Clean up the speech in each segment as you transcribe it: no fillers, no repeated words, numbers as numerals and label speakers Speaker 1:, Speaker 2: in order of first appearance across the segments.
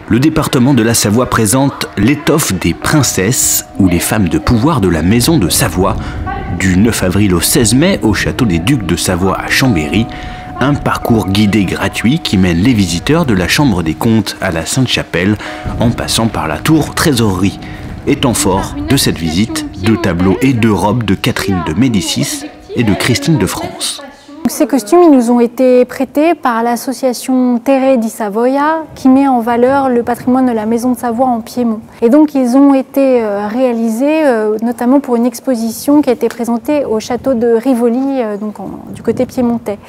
Speaker 1: Le département de la Savoie présente l'étoffe des princesses ou les femmes de pouvoir de la maison de Savoie. Du 9 avril au 16 mai au château des Ducs de Savoie à Chambéry, un parcours guidé gratuit qui mène les visiteurs de la Chambre des Comptes à la Sainte-Chapelle en passant par la tour Trésorerie. Étant fort de cette visite, 2 tableaux et 2 robes de Catherine de Médicis et de Christine de France.
Speaker 2: Ces costumes ils nous ont été prêtés par l'association Terre di Savoia qui met en valeur le patrimoine de la Maison de Savoie en Piémont. Et donc ils ont été réalisés notamment pour une exposition qui a été présentée au château de Rivoli, du côté piémontais.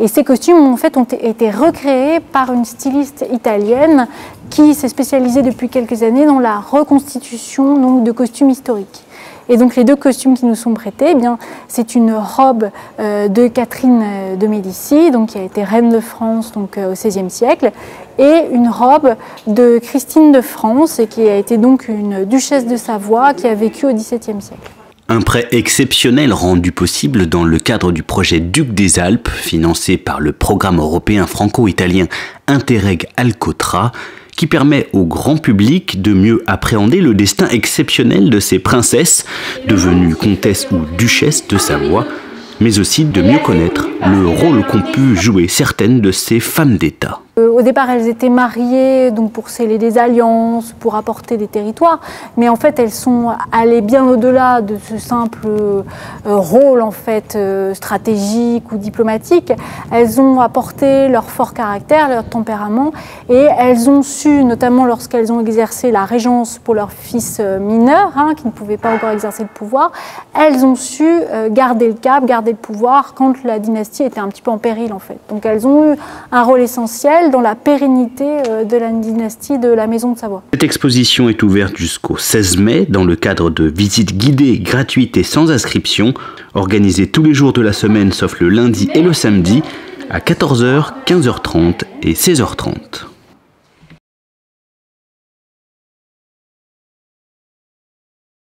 Speaker 2: Et ces costumes en fait, ont été recréés par une styliste italienne qui s'est spécialisée depuis quelques années dans la reconstitution de costumes historiques. Et donc les 2 costumes qui nous sont prêtés, eh bien, c'est une robe de Catherine de Médicis, donc, qui a été reine de France au XVIe siècle, et une robe de Christine de France, qui a été donc une duchesse de Savoie qui a vécu au XVIIe siècle.
Speaker 1: Un prêt exceptionnel rendu possible dans le cadre du projet Duc des Alpes, financé par le programme européen franco-italien Interreg Alcotra, qui permet au grand public de mieux appréhender le destin exceptionnel de ces princesses, devenues comtesses ou duchesses de Savoie, mais aussi de mieux connaître le rôle qu'ont pu jouer certaines de ces femmes d'État.
Speaker 2: Au départ, elles étaient mariées pour sceller des alliances, pour apporter des territoires, mais en fait, elles sont allées bien au-delà de ce simple rôle en fait stratégique ou diplomatique. Elles ont apporté leur fort caractère, leur tempérament, et elles ont su, notamment lorsqu'elles ont exercé la régence pour leurs fils mineurs, qui ne pouvaient pas encore exercer le pouvoir, elles ont su garder le cap, garder le pouvoir quand la dynastie était un petit peu en péril en fait. Donc elles ont eu un rôle essentiel dans la pérennité de la dynastie de la Maison de Savoie.
Speaker 1: Cette exposition est ouverte jusqu'au 16 mai dans le cadre de visites guidées gratuites et sans inscription, organisées tous les jours de la semaine sauf le lundi et le samedi à 14h, 15h30 et 16h30.